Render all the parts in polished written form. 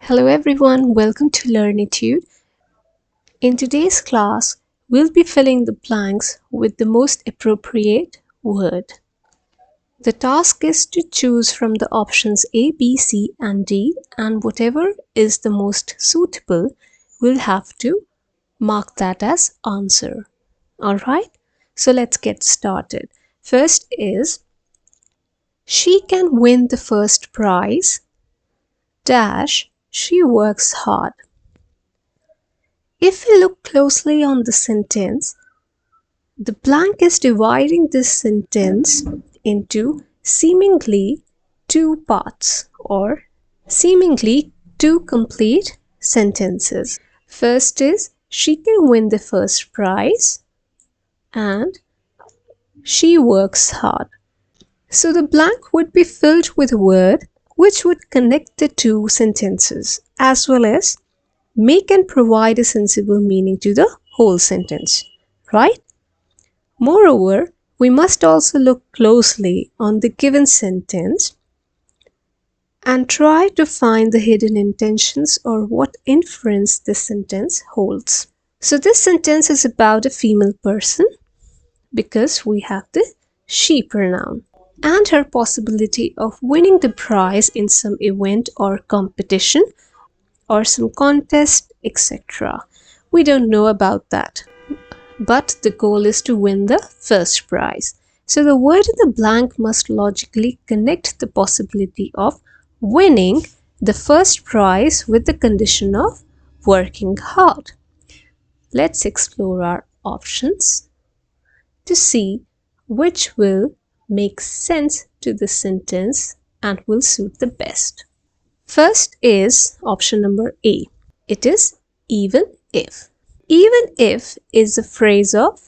Hello everyone, welcome to Learnetude. In today's class, we'll be filling the blanks with the most appropriate word. The task is to choose from the options A, B, C and D, and whatever is the most suitable, we'll have to mark that as answer. Alright, so let's get started. First is, she can win the first prize, dash, she works hard. If we look closely on the sentence, the blank is dividing this sentence into seemingly two parts or seemingly two complete sentences. First is, she can win the first prize and she works hard. So the blank would be filled with a word which would connect the two sentences as well as make and provide a sensible meaning to the whole sentence, right? Moreover, we must also look closely on the given sentence and try to find the hidden intentions or what inference this sentence holds. So this sentence is about a female person because we have the she pronoun and her possibility of winning the prize in some event or competition or some contest, etc. We don't know about that. But the goal is to win the first prize. So the word in the blank must logically connect the possibility of winning the first prize with the condition of working hard. Let's explore our options to see which will make sense to the sentence and will suit the best. First is option number A. It is even if. Even if is a phrase of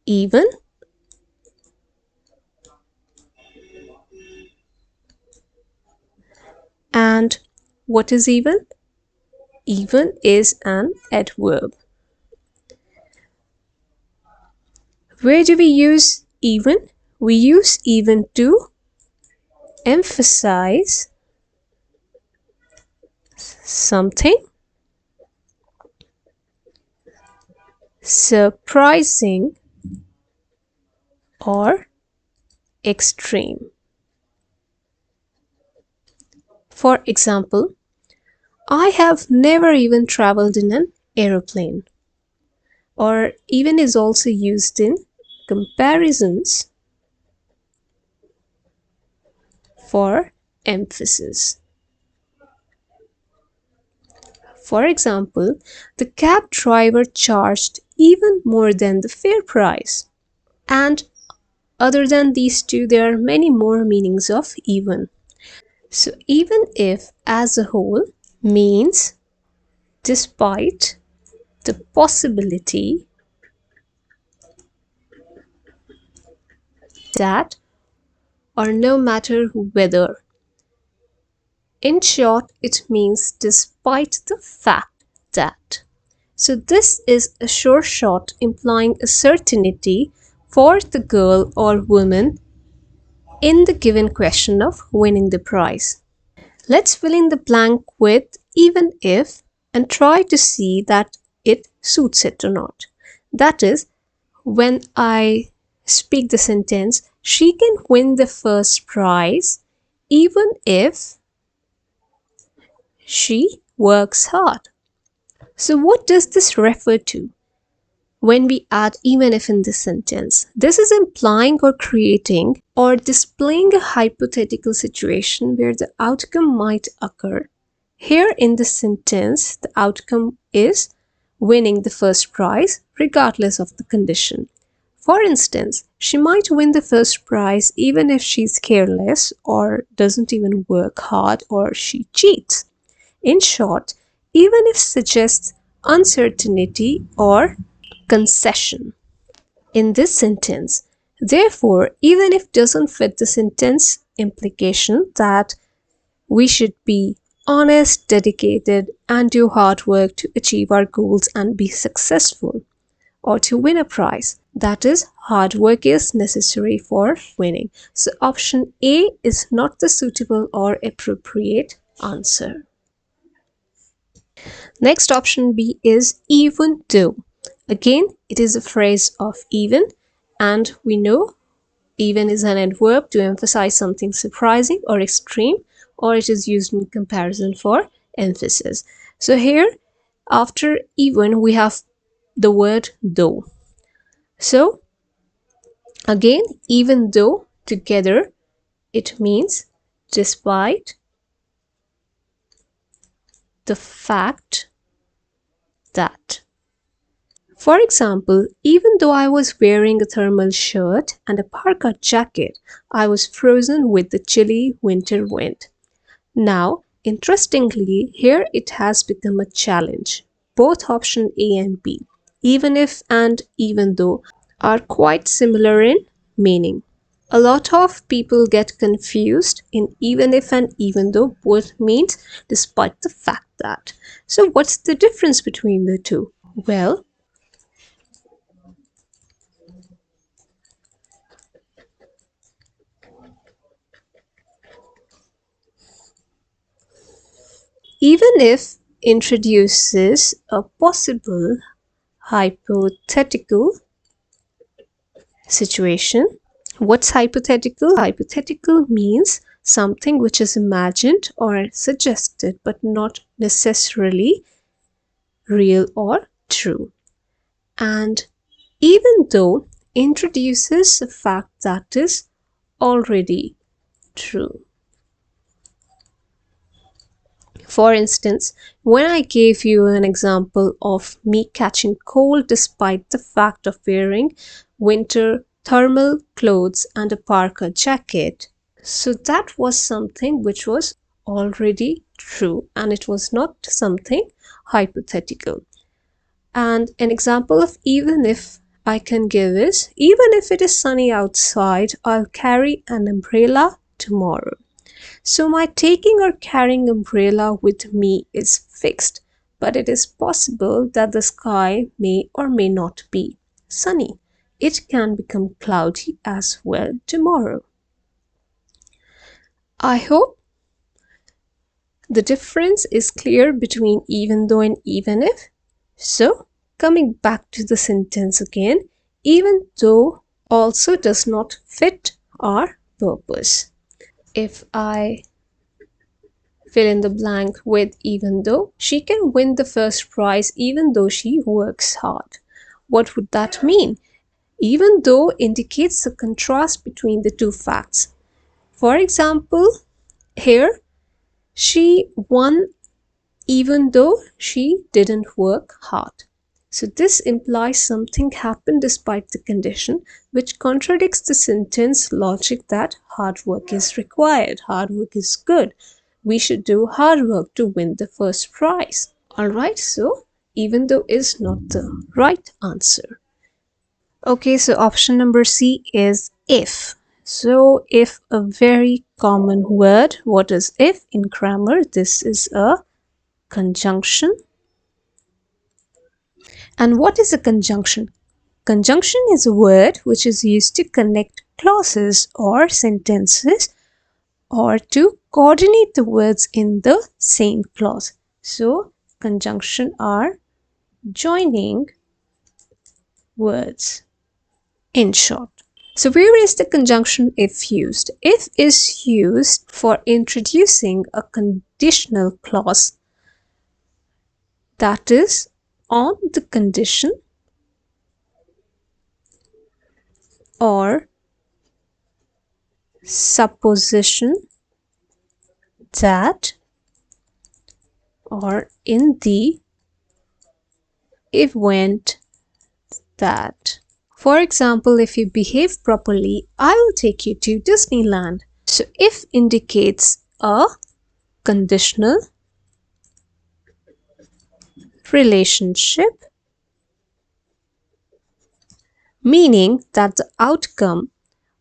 even and what is even? Even is an adverb. Where do we use even? We use even to emphasize something surprising or extreme. For example, I have never even traveled in an aeroplane. Or even is also used in comparisons for emphasis. For example, the cab driver charged even more than the fare price. And other than these two, there are many more meanings of even. So even if as a whole means despite the possibility that or no matter whether. In short, it means despite the fact that. So this is a sure shot implying a certainty for the girl or woman in the given question of winning the prize. Let's fill in the blank with even if and try to see that it suits it or not. That is, when I speak the sentence, she can win the first prize even if she works hard. So what does this refer to when we add even if in this sentence? This is implying or creating or displaying a hypothetical situation where the outcome might occur. Here in this sentence, the outcome is winning the first prize regardless of the condition. For instance, she might win the first prize even if she's careless or doesn't even work hard or she cheats. In short, even if suggests uncertainty or concession. In this sentence, therefore, even if doesn't fit the sentence implication that we should be honest, dedicated, and do hard work to achieve our goals and be successful or to win a prize. That is, hard work is necessary for winning. So option A is not the suitable or appropriate answer. Next, option B is even though. Again, it is a phrase of even, and we know even is an adverb to emphasize something surprising or extreme, or it is used in comparison for emphasis. So here, after even, we have the word though. So again, even though together, it means despite the fact that. For example, even though I was wearing a thermal shirt and a parka jacket, I was frozen with the chilly winter wind. Now, interestingly, here it has become a challenge. Both option A and B, even if and even though, are quite similar in meaning. A lot of people get confused in even if and even though. Both means despite the fact that. So what's the difference between the two? Well, even if introduces a possible hypothetical situation. What's hypothetical? Hypothetical means something which is imagined or suggested but not necessarily real or true. And even though introduces a fact that is already true. For instance, when I gave you an example of me catching cold despite the fact of wearing winter thermal clothes and a parka jacket, so that was something which was already true and it was not something hypothetical. And an example of even if I can give is, even if it is sunny outside, I'll carry an umbrella tomorrow. So my taking or carrying umbrella with me is fixed, but it is possible that the sky may or may not be sunny. It can become cloudy as well tomorrow. I hope the difference is clear between even though and even if. So, coming back to the sentence again, even though also does not fit our purpose. If I fill in the blank with even though, she can win the first prize even though she works hard. What would that mean? Even though indicates the contrast between the two facts. For example, here she won even though she didn't work hard. So this implies something happened despite the condition, which contradicts the sentence logic that hard work is required, hard work is good. We should do hard work to win the first prize. Alright, so even though is not the right answer. Okay, so option number C is if. So if, a very common word. What is if in grammar? This is a conjunction. And what is a conjunction? Conjunction is a word which is used to connect clauses or sentences or to coordinate the words in the same clause. So conjunction are joining words in short. So where is the conjunction if used? If is used for introducing a conditional clause that is on the condition or supposition that, or in the event that. For example, if you behave properly, I will take you to Disneyland. So if indicates a conditional relationship, meaning that the outcome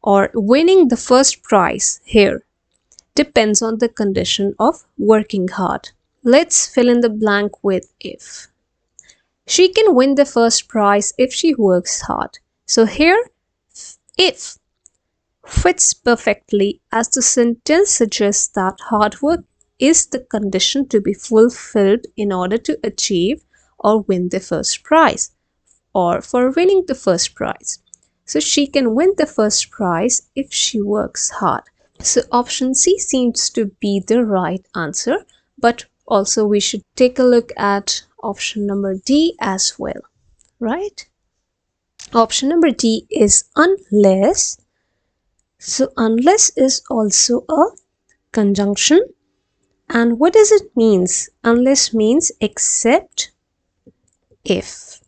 or winning the first prize here depends on the condition of working hard. Let's fill in the blank with if. She can win the first prize if she works hard. So here, if fits perfectly as the sentence suggests that hard work is the condition to be fulfilled in order to achieve or win the first prize, or for winning the first prize. So she can win the first prize if she works hard. So option C seems to be the right answer, but also we should take a look at option number D as well, right? Option number D is unless. So unless is also a conjunction. And what does it mean? Unless means except if.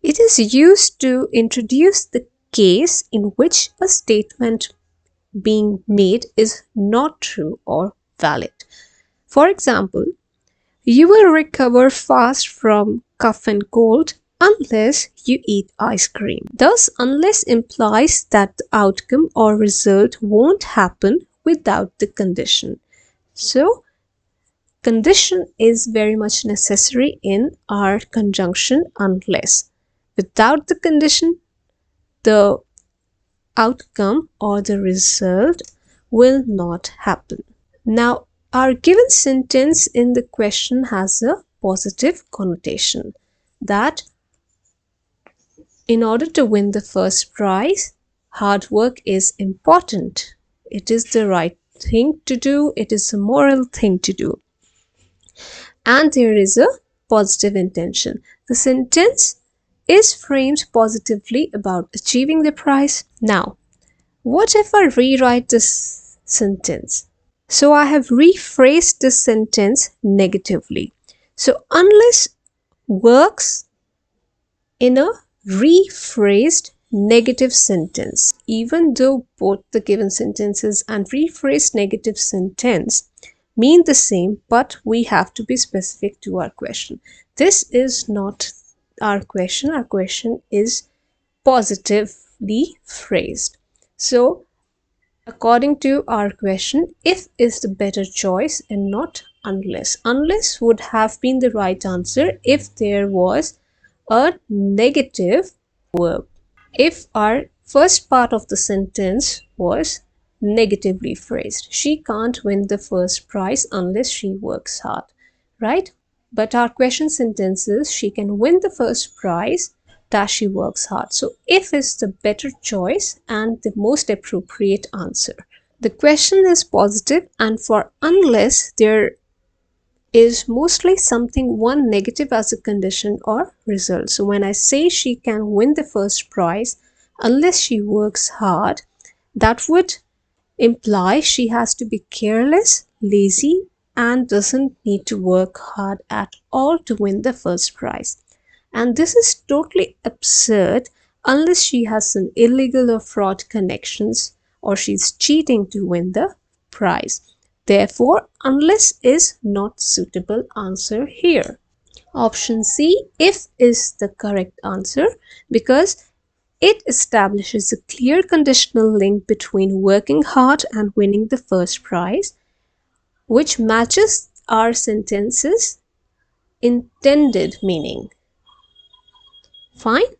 It is used to introduce the case in which a statement being made is not true or valid. For example, you will recover fast from cough and cold unless you eat ice cream. Thus, unless implies that the outcome or result won't happen without the condition. So, condition is very much necessary in our conjunction unless. Without the condition, the outcome or the result will not happen. Now, our given sentence in the question has a positive connotation that in order to win the first prize, hard work is important. It is the right thing to do. It is a moral thing to do. And there is a positive intention. The sentence is framed positively about achieving the prize. Now, what if I rewrite this sentence? So I have rephrased this sentence negatively. So unless works in a rephrased negative sentence, even though both the given sentences and rephrased negative sentence mean the same, but we have to be specific to our question. This is not our question. Our question is positively phrased. So according to our question, if is the better choice and not unless. Unless would have been the right answer if there was a negative verb. If our first part of the sentence was negatively phrased, she can't win the first prize unless she works hard, right? But our question sentence is she can win the first prize that she works hard. So if is the better choice and the most appropriate answer. The question is positive, and for unless there is mostly something one negative as a condition or result. So when I say she can win the first prize unless she works hard, that would imply she has to be careless, lazy, and doesn't need to work hard at all to win the first prize. And this is totally absurd unless she has some illegal or fraud connections or she's cheating to win the prize. Therefore, unless is not suitable answer here. Option C, if, is the correct answer because it establishes a clear conditional link between working hard and winning the first prize, which matches our sentence's intended meaning. Fine.